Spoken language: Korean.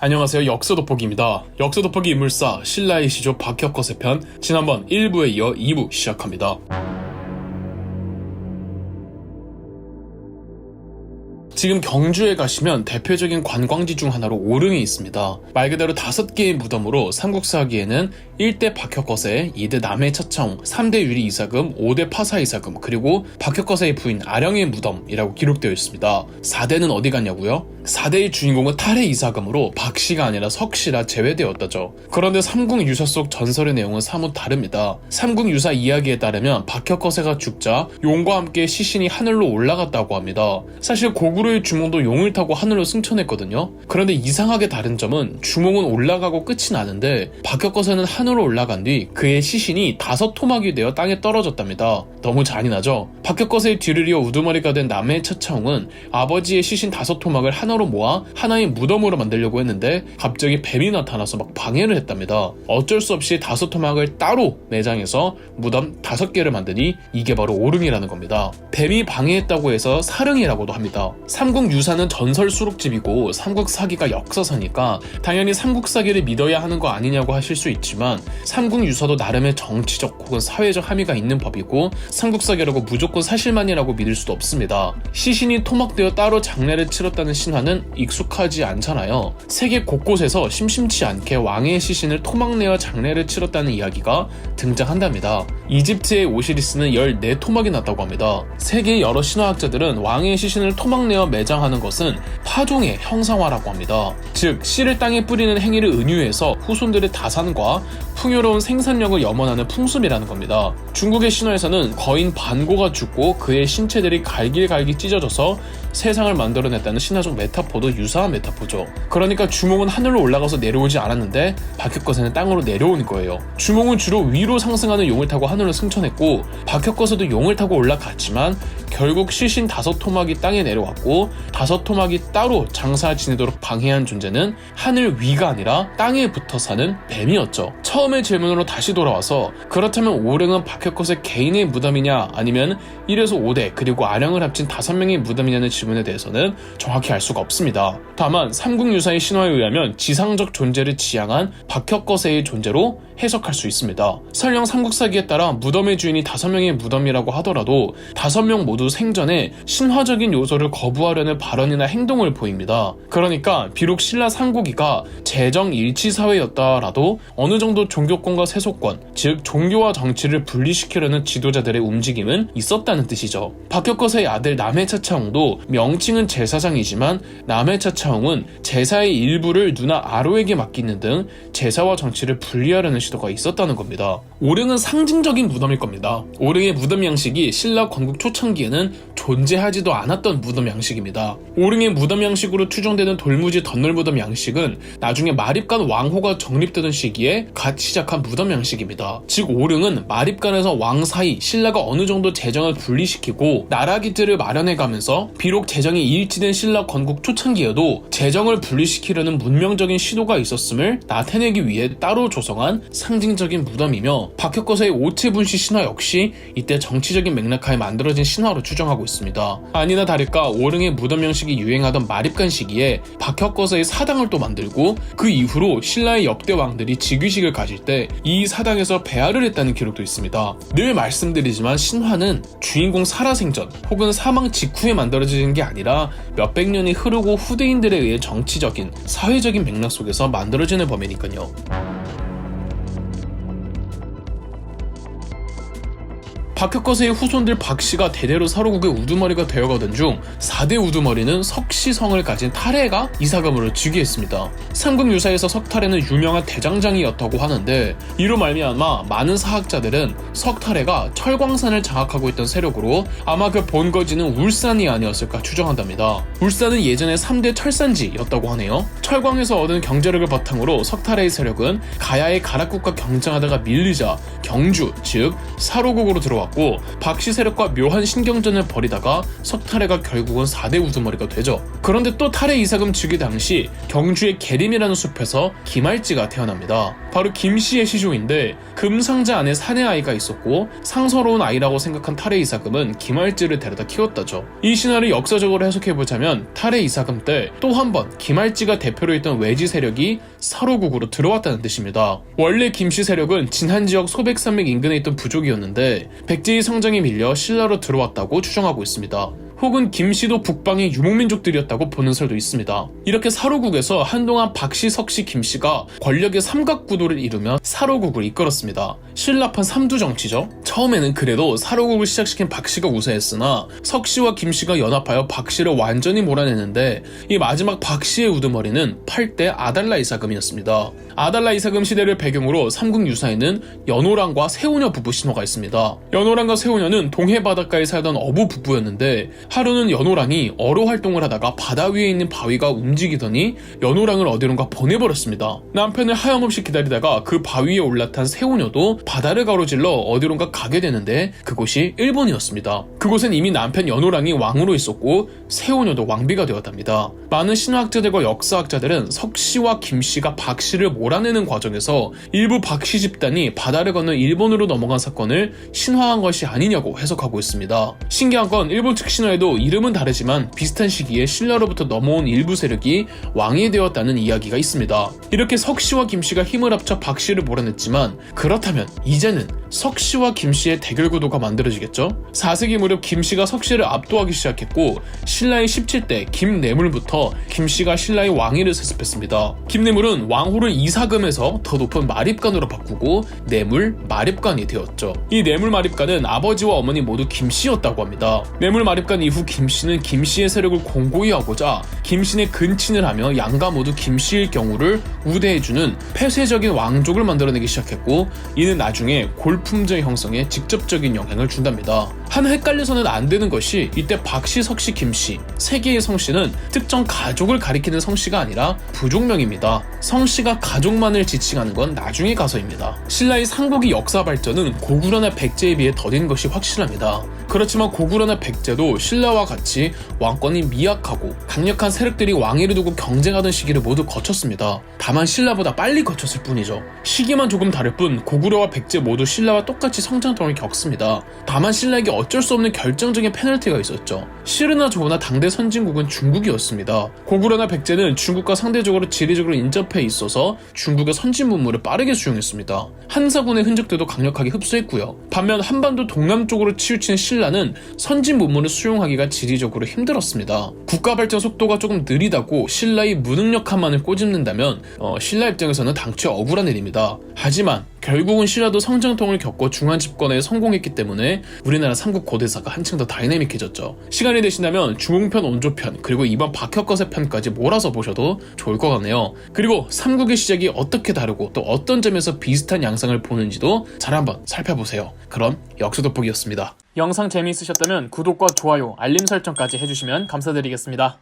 안녕하세요. 역사 돋보기입니다. 역사 돋보기 인물사 신라의 시조 박혁거세 편, 지난번 1부에 이어 2부 시작합니다. 지금 경주에 가시면 대표적인 관광지 중 하나로 오릉이 있습니다. 말 그대로 5개의 무덤으로 삼국사기에는 1대 박혁거세, 2대 남해 차차홍, 3대 유리 이사금, 5대 파사 이사금, 그리고 박혁거세의 부인 아령의 무덤이라고 기록되어 있습니다. 4대는 어디 갔냐고요? 4대의 주인공은 탈해 이사금으로 박씨가 아니라 석씨라 제외되었다죠. 그런데 삼국유사 속 전설의 내용은 사뭇 다릅니다. 삼국유사 이야기에 따르면 박혁거세가 죽자 용과 함께 시신이 하늘로 올라갔다고 합니다. 사실 고구려의 주몽도 용을 타고 하늘로 승천했거든요. 그런데 이상하게 다른 점은 주몽은 올라가고 끝이 나는데 박혁거세는 하늘로 올라간 뒤 그의 시신이 5토막이 되어 땅에 떨어졌답니다. 너무 잔인하죠? 박혁거세의 뒤를 이어 우두머리가 된 남해 차차홍은 아버지의 시신 5토막을 하나로 모아 하나의 무덤으로 만들려고 했는데 갑자기 뱀이 나타나서 막 방해를 했답니다. 어쩔 수 없이 5토막을 따로 매장해서 무덤 5개를 만드니 이게 바로 오릉이라는 겁니다. 뱀이 방해했다고 해서 사릉이라고도 합니다. 삼국유사는 전설 수록집이고 삼국사기가 역사서니까 당연히 삼국사기를 믿어야 하는 거 아니냐고 하실 수 있지만 삼국유사도 나름의 정치적 혹은 사회적 함의가 있는 법이고 삼국사기라고 무조건 사실만이라고 믿을 수도 없습니다. 시신이 토막되어 따로 장례를 치렀다는 신화는 익숙하지 않잖아요. 세계 곳곳에서 심심치 않게 왕의 시신을 토막내어 장례를 치렀다는 이야기가 등장한답니다. 이집트의 오시리스는 14토막이 났다고 합니다. 세계의 여러 신화학자들은 왕의 시신을 토막내어 매장하는 것은 파종의 형상화라고 합니다. 즉 씨를 땅에 뿌리는 행위를 은유해서 후손들의 다산과 풍요로운 생산력을 염원하는 풍습이라는 겁니다. 중국의 신화에서는 거인 반고가 죽고 그의 신체들이 갈길갈길 찢어져서 세상을 만들어냈다는 신화적 메타포도 유사한 메타포죠. 그러니까 주몽은 하늘로 올라가서 내려오지 않았는데 박혁거세는 땅으로 내려오는 거예요. 주몽은 주로 위로 상승하는 용을 타고 하늘로 승천했고 박혁거세도 용을 타고 올라갔지만 결국 시신 5토막이 땅에 내려왔고 5토막이 따로 장사 지내도록 방해한 존재는 하늘 위가 아니라 땅에 붙어 사는 뱀이었죠. 처음의 질문으로 다시 돌아와서 그렇다면 오릉은 박혁거세 개인의 무덤이냐 아니면 1에서 5대 그리고 아령을 합친 5명의 무덤이냐는 질문에 대해서는 정확히 알 수가 없습니다. 다만 삼국유사의 신화에 의하면 지상적 존재를 지향한 박혁거세의 존재로 해석할 수 있습니다. 설령 삼국사기에 따라 무덤의 주인이 5명의 무덤이라고 하더라도 5명 모두 생전에 신화적인 요소를 거부하려는 발언이나 행동을 보입니다. 그러니까 비록 신라 삼국이가 재정일치사회였다라도 어느 정도 종교권과 세속권, 즉 종교와 정치를 분리시키려는 지도자들의 움직임은 있었다는 뜻이죠. 박혁거세의 아들 남해차차홍도 명칭은 제사장이지만 남해차차홍은 제사의 일부를 누나 아로에게 맡기는 등 제사와 정치를 분리하려는 시도가 있었다는 겁니다. 오릉은 상징적인 무덤일 겁니다. 오릉의 무덤 양식이 신라 건국 초창기에는 존재하지도 않았던 무덤 양식입니다. 오릉의 무덤 양식으로 추정되는 돌무지 덧널 무덤 양식은 나중에 마립간 왕호가 정립되던 시기에 갓 시작한 무덤 양식입니다. 즉 오릉은 마립간에서 왕 사이 신라가 어느 정도 재정을 분리시키고 나라기틀을 마련해가면서 비록 재정이 일치된 신라 건국 초창기에도 재정을 분리시키려는 문명적인 시도가 있었음을 나타내기 위해 따로 조성한 상징적인 무덤이며 박혁거세의 오체분시 신화 역시 이때 정치적인 맥락하에 만들어진 신화로 추정하고 있습니다. 아니나 다를까 오릉의 무덤 형식이 유행하던 마립간 시기에 박혁거세의 사당을 또 만들고 그 이후로 신라의 역대 왕들이 즉위식을 가질 때 이 사당에서 배하를 했다는 기록도 있습니다. 늘 말씀드리지만 신화는 주인공 살아생전 혹은 사망 직후에 만들어지는 게 아니라 몇백 년이 흐르고 후대인들에 의해 정치적인, 사회적인 맥락 속에서 만들어지는 법이니까요. 박혁거세의 후손들 박씨가 대대로 사로국의 우두머리가 되어가던 중 4대 우두머리는 석씨성을 가진 탈해가 이사금으로 즉위했습니다. 삼국유사에서 석탈해는 유명한 대장장이었다고 하는데 이로 말미암아 많은 사학자들은 석탈해가 철광산을 장악하고 있던 세력으로 아마 그 본거지는 울산이 아니었을까 추정한답니다. 울산은 예전에 3대 철산지였다고 하네요. 철광에서 얻은 경제력을 바탕으로 석탈해의 세력은 가야의 가락국과 경쟁하다가 밀리자 경주, 즉 사로국으로 들어왔고 받고 박씨 세력과 묘한 신경전을 벌이다가 석탈해가 결국은 4대 우두머리가 되죠. 그런데 또 탈해 이사금 즉위 당시 경주의 계림이라는 숲에서 김알지가 태어납니다. 바로 김씨의 시조인데 금상자 안에 사내 아이가 있었고 상서로운 아이라고 생각한 탈해 이사금은 김알지를 데려다 키웠다죠. 이 신화를 역사적으로 해석해보자면 탈해 이사금 때 또 한 번 김알지가 대표로 있던 외지 세력이 사로국으로 들어왔다는 뜻입니다. 원래 김씨 세력은 진한지역 소백산맥 인근에 있던 부족이었는데 백제의 성장에 밀려 신라로 들어왔다고 추정하고 있습니다. 혹은 김씨도 북방의 유목민족들이었다고 보는 설도 있습니다. 이렇게 사로국에서 한동안 박씨, 석씨, 김씨가 권력의 삼각구도를 이루며 사로국을 이끌었습니다. 신라판 삼두정치죠. 처음에는 그래도 사로국을 시작시킨 박씨가 우세했으나 석씨와 김씨가 연합하여 박씨를 완전히 몰아내는데 이 마지막 박씨의 우두머리는 8대 아달라 이사금이었습니다. 아달라 이사금 시대를 배경으로 삼국 유사에는 연호랑과 세우녀 부부 신화가 있습니다. 연호랑과 세우녀는 동해 바닷가에 살던 어부 부부였는데 하루는 연호랑이 어로 활동을 하다가 바다 위에 있는 바위가 움직이더니 연호랑을 어디론가 보내버렸습니다. 남편을 하염없이 기다리다가 그 바위에 올라탄 세우녀도 바다를 가로질러 어디론가 가게 되는데 그곳이 일본이었습니다. 그곳엔 이미 남편 연호랑이 왕으로 있었고 세우녀도 왕비가 되었답니다. 많은 신화학자들과 역사학자들은 석씨와 김씨가 박씨를 몰아내는 과정에서 일부 박씨 집단이 바다를 건너 일본으로 넘어간 사건을 신화한 것이 아니냐고 해석하고 있습니다. 신기한 건 일본 측 신화에도 이름은 다르지만 비슷한 시기에 신라로부터 넘어온 일부 세력이 왕이 되었다는 이야기가 있습니다. 이렇게 석씨와 김씨가 힘을 합쳐 박씨를 몰아냈지만 그렇다면 이제는 석씨와 김씨의 대결 구도가 만들어지겠죠? 4세기 무렵 김씨가 석씨를 압도하기 시작했고 신라의 17대 김뇌물부터 김씨가 신라의 왕위를 세습했습니다. 김뇌물은 왕호를 이사금에서 더 높은 마립간으로 바꾸고 뇌물 마립간이 되었죠. 이 뇌물 마립간은 아버지와 어머니 모두 김씨였다고 합니다. 뇌물 마립간 이후 김씨는 김씨의 세력을 공고히 하고자 김씨의 근친을 하며 양가 모두 김씨일 경우를 우대해주는 폐쇄적인 왕족을 만들어내기 시작했고 이는 나중에 골품제 형성에 직접적인 영향을 준답니다. 한 헷갈려서는 안 되는 것이 이때 박씨, 석씨, 김씨 세 개의 성씨는 특정 가족을 가리키는 성씨가 아니라 부족명입니다. 성씨가 가족만을 지칭하는 건 나중에 가서입니다. 신라의 삼국의 역사 발전은 고구려나 백제에 비해 더딘 것이 확실합니다. 그렇지만 고구려나 백제도 신라와 같이 왕권이 미약하고 강력한 세력들이 왕위를 두고 경쟁하던 시기를 모두 거쳤습니다. 다만 신라보다 빨리 거쳤을 뿐이죠. 시기만 조금 다를 뿐 고구려와 백제 모두 신라와 똑같이 성장통을 겪습니다. 다만 신라에게 어쩔 수 없는 결정적인 페널티가 있었죠. 싫으나 좋으나 당대 선진국은 중국이었습니다. 고구려나 백제는 중국과 상대적으로 지리적으로 인접해 있어서 중국의 선진 문물을 빠르게 수용했습니다. 한사군의 흔적들도 강력하게 흡수했고요. 반면 한반도 동남쪽으로 치우친 신라는 선진 문물을 수용하기가 지리적으로 힘들었습니다. 국가 발전 속도가 조금 느리다고 신라의 무능력함만을 꼬집는다면 신라 입장에서는 당최 억울한 일입니다. 하지만 결국은 신라도 성장통을 겪고 중한 집권에 성공했기 때문에 우리나라 삼국 고대사가 한층 더 다이내믹해졌죠. 시간이 되신다면 중흥편, 온조편, 그리고 이번 박혁거세 편까지 몰아서 보셔도 좋을 것 같네요. 그리고 삼국의 시작이 어떻게 다르고 또 어떤 점에서 비슷한 양상을 보는지도 잘 한번 살펴보세요. 그럼 역수돋보기였습니다. 영상 재미있으셨다면 구독과 좋아요, 알림 설정까지 해주시면 감사드리겠습니다.